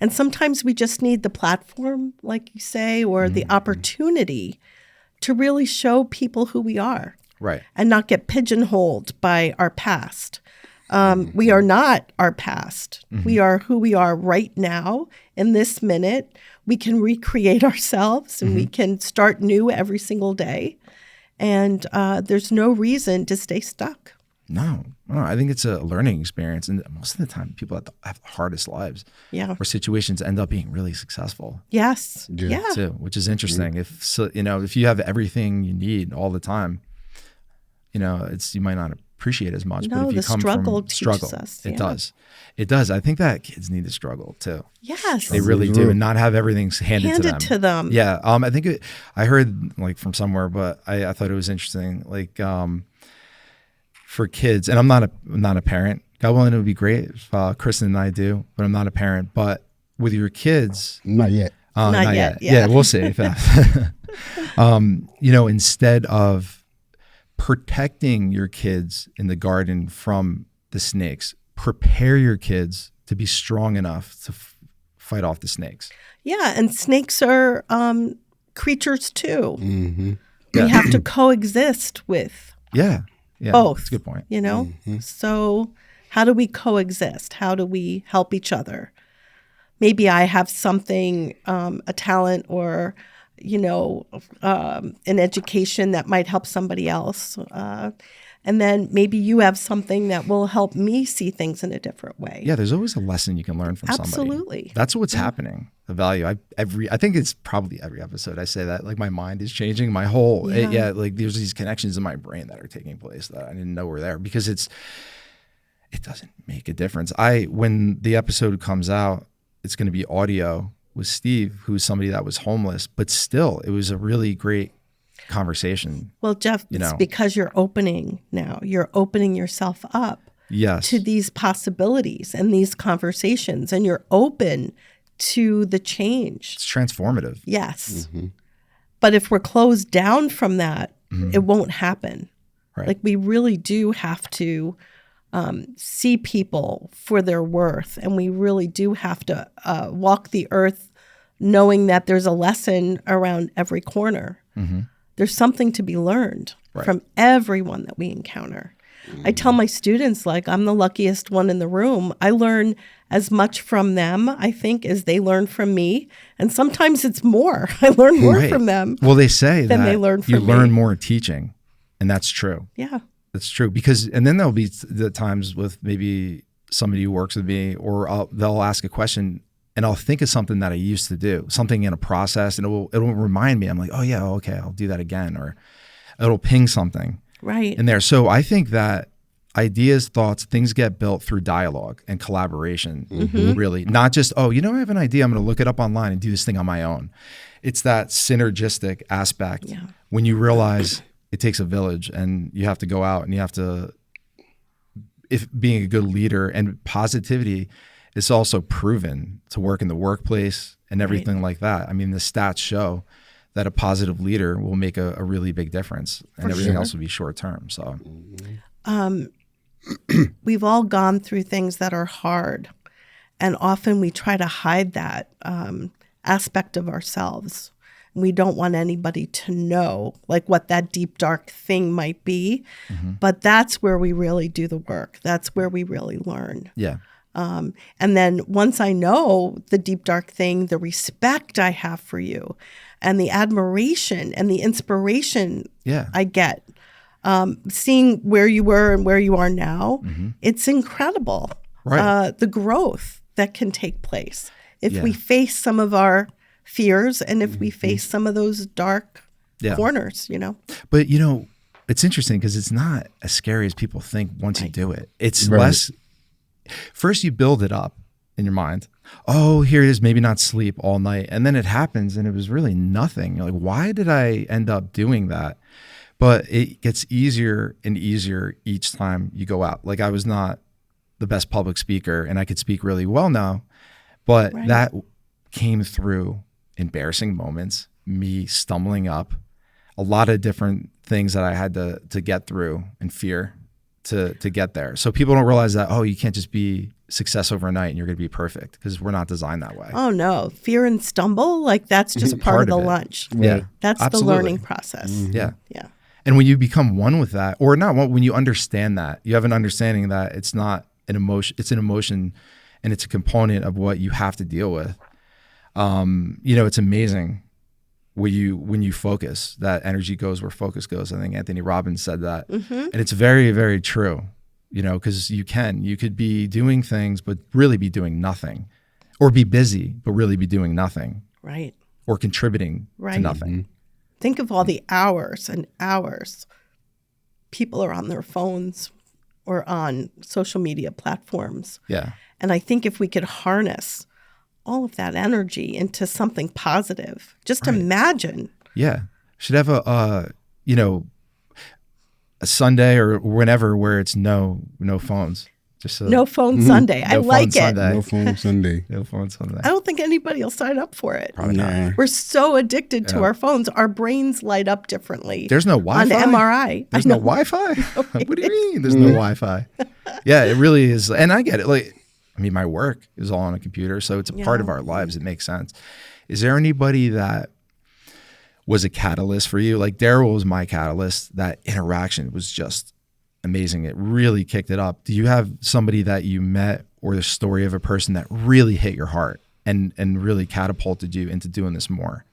And sometimes we just need the platform, like you say, or the opportunity to really show people who we are. Right. And not get pigeonholed by our past. We are not our past. We are who we are right now in this minute. We can recreate ourselves and we can start new every single day. And there's no reason to stay stuck. No, I think it's a learning experience. And most of the time, people have the hardest lives. Yeah. Or situations end up being really successful. Yes. Yeah. Too, which is interesting. If you have everything you need all the time, you might not appreciate as much. No, but if you the come struggle from teaches us. it does. It does. I think that kids need to struggle too. Yes. They really do, and not have everything handed to them. Yeah. I think I heard like from somewhere, but I thought it was interesting. Like for kids, and I'm not a parent. God willing, it would be great if Kristen and I do, but I'm not a parent. But with your kids, not yet. Not yet. Yeah, we'll see. Instead of protecting your kids in the garden from the snakes, prepare your kids to be strong enough to fight off the snakes. Yeah, and snakes are creatures too. Mm-hmm. We have to coexist with both. That's a good point. So how do we coexist? How do we help each other? Maybe I have something, a talent or an education that might help somebody else. And then maybe you have something that will help me see things in a different way. Yeah, there's always a lesson you can learn from somebody. Absolutely. That's what's happening. The value. I think it's probably every episode I say that. Like my mind is changing. My whole like there's these connections in my brain that are taking place that I didn't know were there because it doesn't make a difference. When the episode comes out, it's going to be audio with Steve, who's somebody that was homeless, but still, it was a really great conversation. Well, Jeff, it's because you're opening now. You're opening yourself up to these possibilities and these conversations, and you're open to the change. It's transformative. Yes. Mm-hmm. But if we're closed down from that, it won't happen. Right. Like we really do have to see people for their worth. And we really do have to walk the earth knowing that there's a lesson around every corner. Mm-hmm. There's something to be learned from everyone that we encounter. Mm-hmm. I tell my students, like, I'm the luckiest one in the room. I learn as much from them, I think, as they learn from me. And sometimes it's more. I learn more from them. Well, they say than that they learn from you me. learn more teaching. And that's true. Yeah. That's true. And then there'll be the times with maybe somebody who works with me, or they'll ask a question and I'll think of something that I used to do, something in a process, and it'll remind me. I'm like, oh yeah, okay, I'll do that again, or it'll ping something in there. So I think that ideas, thoughts, things get built through dialogue and collaboration, really. Not just, I have an idea, I'm going to look it up online and do this thing on my own. It's that synergistic aspect when you realize it takes a village and you have to go out and you have to, if being a good leader, and positivity is also proven to work in the workplace and everything like that. I mean, the stats show that a positive leader will make a really big difference, and everything else will be short term. So we've all gone through things that are hard, and often we try to hide that aspect of ourselves. We don't want anybody to know like what that deep, dark thing might be, but that's where we really do the work. That's where we really learn. Yeah. And then once I know the deep, dark thing, the respect I have for you and the admiration and the inspiration I get, seeing where you were and where you are now, it's incredible. Right. The growth that can take place if we face some of our fears and if we face some of those dark corners, But, it's interesting because it's not as scary as people think once you do it. It's less. First, you build it up in your mind. Oh, here it is, maybe not sleep all night. And then it happens and it was really nothing. You're like, why did I end up doing that? But it gets easier and easier each time you go out. Like I was not the best public speaker and I could speak really well now, but that came through embarrassing moments, me stumbling up, a lot of different things that I had to get through and fear to get there. So people don't realize that, oh, you can't just be success overnight and you're going to be perfect, because we're not designed that way. Oh no, fear and stumble, like that's just part of the lunch. Yeah, that's absolutely. The learning process. Yeah. Yeah. And when you become one with that, or not one, when you understand that, you have an understanding that it's not an emotion, it's an emotion and it's a component of what you have to deal with. It's amazing when you focus, that energy goes where focus goes. I think Anthony Robbins said that. And it's very, very true, because you could be doing things, but really be doing nothing, or be busy, but really be doing nothing. Right. Or contributing to nothing. Think of all the hours and hours people are on their phones or on social media platforms. Yeah. And I think if we could harness all of that energy into something positive, just imagine. Yeah. Should have a Sunday or whenever where it's no phones. Just no phone Sunday. I like it. Sunday. No phone Sunday. No phone Sunday. I don't think anybody will sign up for it. Probably not. We're so addicted to our phones. Our brains light up differently. There's no Wi-Fi? On MRI. There's no Wi-Fi? What do you mean there's no Wi-Fi? Yeah, it really is. And I get it. Like, I mean, my work is all on a computer, so it's a part of our lives. It makes sense. Is there anybody that was a catalyst for you? Like Daryl was my catalyst. That interaction was just amazing. It really kicked it up. Do you have somebody that you met or the story of a person that really hit your heart and really catapulted you into doing this more?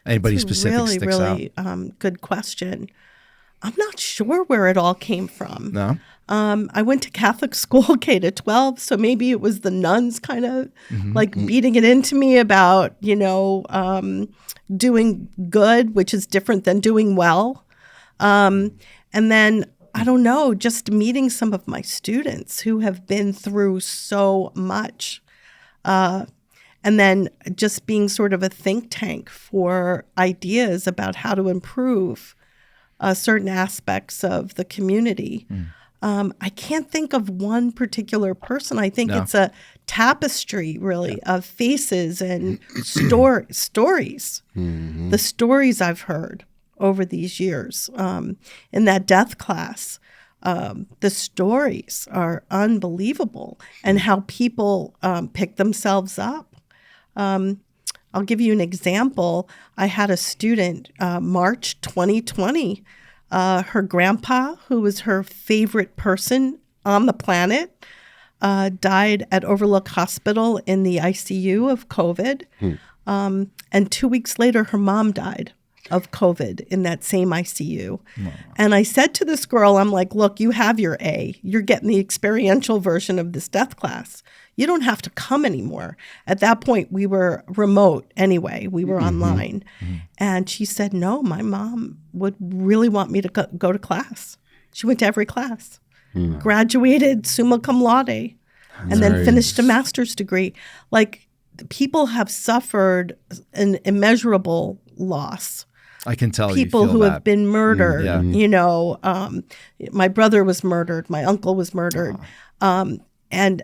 Anybody specific sticks out? Really good question. I'm not sure where it all came from. No? I went to Catholic school K to 12, so maybe it was the nuns kind of like beating it into me about, doing good, which is different than doing well. And then I don't know, just meeting some of my students who have been through so much. And then just being sort of a think tank for ideas about how to improve certain aspects of the community. I can't think of one particular person. I think it's a tapestry, really, of faces and stories. The stories I've heard over these years. In that death class, the stories are unbelievable, and how people pick themselves up. I'll give you an example. I had a student, March 2020, her grandpa, who was her favorite person on the planet, died at Overlook Hospital in the ICU of COVID. And 2 weeks later, her mom died of COVID in that same ICU. Wow. And I said to this girl, I'm like, look, you have your A. You're getting the experiential version of this death class. You don't have to come anymore. At that point, we were remote anyway. We were online. And she said, no, my mom would really want me to go to class. She went to every class, graduated summa cum laude, and then finished a master's degree. Like, people have suffered an immeasurable loss. I can tell people you feel who that. have been murdered. My brother was murdered. My uncle was murdered. And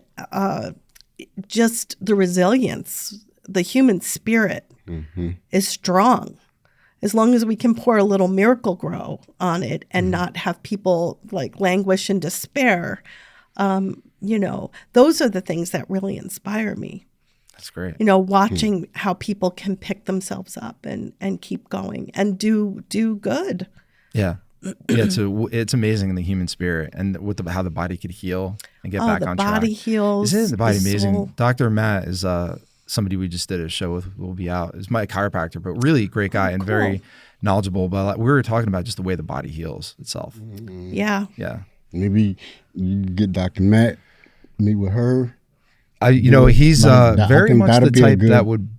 just the resilience, the human spirit is strong. As long as we can pour a little Miracle Grow on it and not have people like languish in despair, those are the things that really inspire me. That's great. Watching how people can pick themselves up and keep going and do good. Yeah. Yeah, it's amazing in the human spirit and with how the body could heal and get back on track. The body heals. Isn't the body amazing? Soul. Dr. Matt is somebody we just did a show with. Will be out. Is my chiropractor, but really great guy and very knowledgeable. But we were talking about just the way the body heals itself. Yeah. Yeah. Maybe you get Dr. Matt, meet with her. He's very much the type that would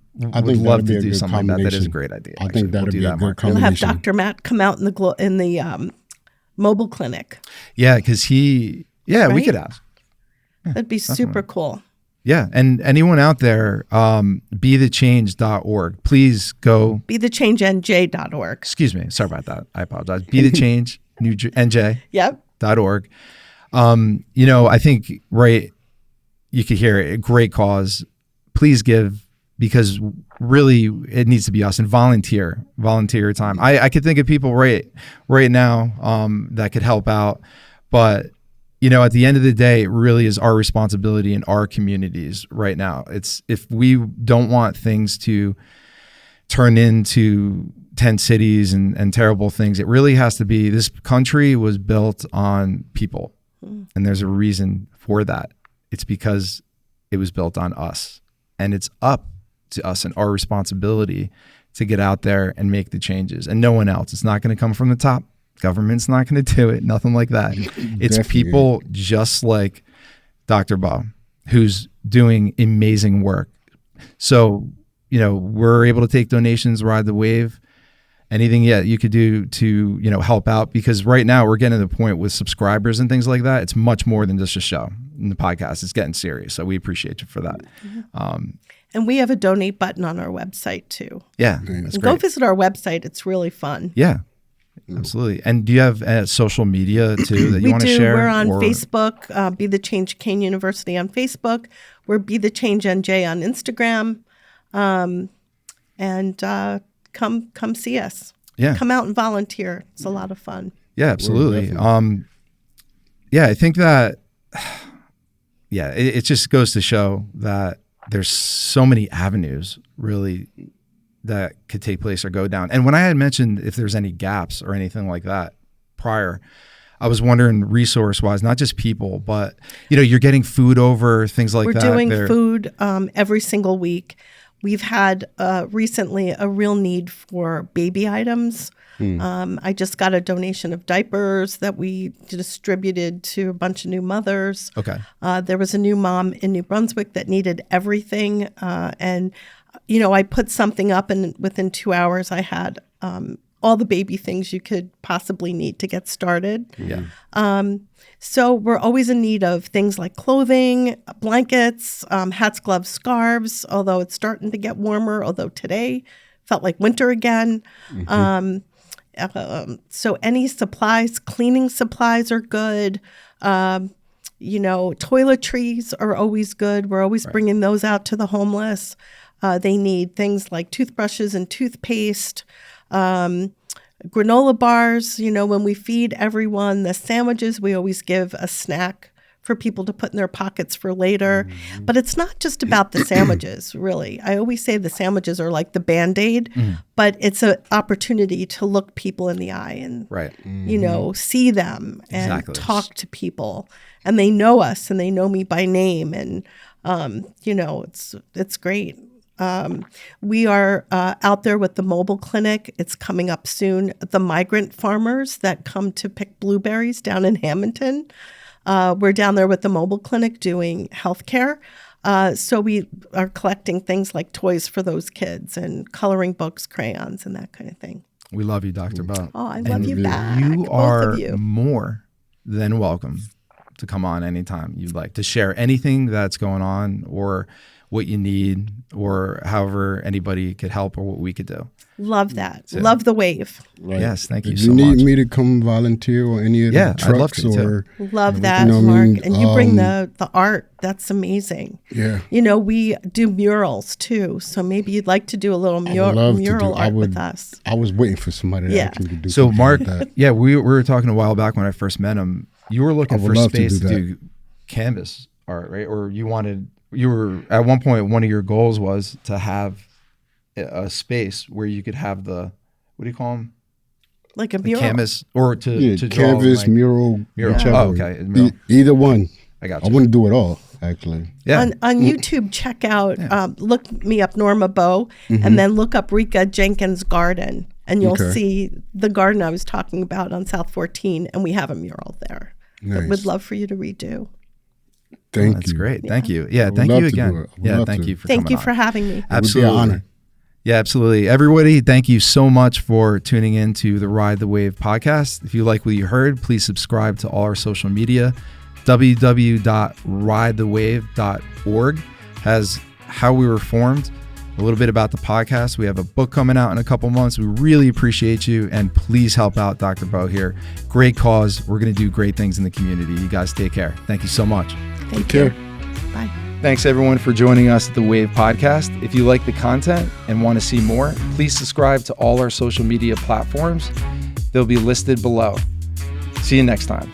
love to do something like that. That is a great idea. I think that would be a good combination. We'll have Dr. Matt come out in the mobile clinic. Yeah, because we could ask. That'd be super cool. Yeah. And anyone out there, BeTheChange.org. Please go. BeTheChangeNJ.org. Excuse me. Sorry about that. I apologize. BeTheChange.NJ.org. Yep. I think, right, you could hear it, a great cause. Please give, because really it needs to be us, and volunteer your time. I could think of people right now that could help out, but at the end of the day, it really is our responsibility in our communities right now. It's, if we don't want things to turn into tent cities and terrible things, it really has to be, this country was built on people, and there's a reason for that. It's because it was built on us, and it's up to us and our responsibility to get out there and make the changes, and no one else. It's not going to come from the top. Government's not going to do it. Nothing like that. It's people just like Dr. Bo, who's doing amazing work. So, we're able to take donations, ride the wave, anything you could do to, help out, because right now we're getting to the point with subscribers and things like that. It's much more than just a show in the podcast. It's getting serious. So we appreciate you for that. And we have a donate button on our website too. Yeah. That's great. Go visit our website. It's really fun. Yeah. Absolutely. And do you have social media too that you want to share? We're on Facebook, Be the Change Kean University on Facebook. We're Be the Change NJ on Instagram. And come see us. Yeah. Come out and volunteer. It's a lot of fun. Yeah, absolutely. I think that, it just goes to show that there's so many avenues really that could take place or go down. And when I had mentioned if there's any gaps or anything like that prior, I was wondering resource-wise, not just people, but, you're getting food over, things like that. We're doing food every single week. We've had recently a real need for baby items. I just got a donation of diapers that we distributed to a bunch of new mothers. Okay. There was a new mom in New Brunswick that needed everything. And I put something up, and within 2 hours I had all the baby things you could possibly need to get started. Yeah. So we're always in need of things like clothing, blankets, hats, gloves, scarves, although it's starting to get warmer, although today felt like winter again. So any supplies, cleaning supplies are good. Toiletries are always good. We're always bringing those out to the homeless. They need things like toothbrushes and toothpaste, granola bars. When we feed everyone the sandwiches, we always give a snack for people to put in their pockets for later. But it's not just about the sandwiches, really. I always say the sandwiches are like the Band-Aid, but it's an opportunity to look people in the eye and, see them and talk to people. And they know us, and they know me by name. And, it's great. We are out there with the mobile clinic. It's coming up soon. The migrant farmers that come to pick blueberries down in Hamilton. We're down there with the mobile clinic doing healthcare. So we are collecting things like toys for those kids and coloring books, crayons, and that kind of thing. We love you, Dr. Bo. Oh, I love you back. You are more than welcome to come on anytime you'd like to share anything that's going on or what you need or however anybody could help or what we could do. Love that. So, love the wave. Right. Yes, thank you if so much. You need me to come volunteer or any of the trucks? I'd love to or, too. Love that, Mark. And you bring the art. That's amazing. Yeah. We do murals too. So maybe you'd like to do a little mural art with us. I was waiting for somebody to actually do so Mark, like that. we were talking a while back when I first met him. You were looking for space to do canvas art, right? Or you were at one point, one of your goals was to have a space where you could have the, what do you call them? Like a mural. Canvas or to draw canvas, like, mural. Oh, okay. Mural. Either one. I got you. I want to do it all, actually. Yeah. On YouTube, check out, look me up Norma Bo, and then look up Rika Jenkins' garden, and you'll see the garden I was talking about on South 14, and we have a mural there. Nice. We'd love for you to redo. That's great. Thank you. Yeah, thank you again. Yeah, thank you for coming on. Thank you for having me. Absolutely. It would be an honor. Yeah, absolutely. Everybody, thank you so much for tuning in to the Ride the Wave podcast. If you like what you heard, please subscribe to all our social media, www.ridethewave.org. has how we were formed, a little bit about the podcast. We have a book coming out in a couple months. We really appreciate you, and please help out Dr. Bo here. Great cause. We're going to do great things in the community. You guys take care. Thank you so much. Thank you. Bye. Thanks everyone for joining us at the Wave Podcast. If you like the content and want to see more, please subscribe to all our social media platforms. They'll be listed below. See you next time.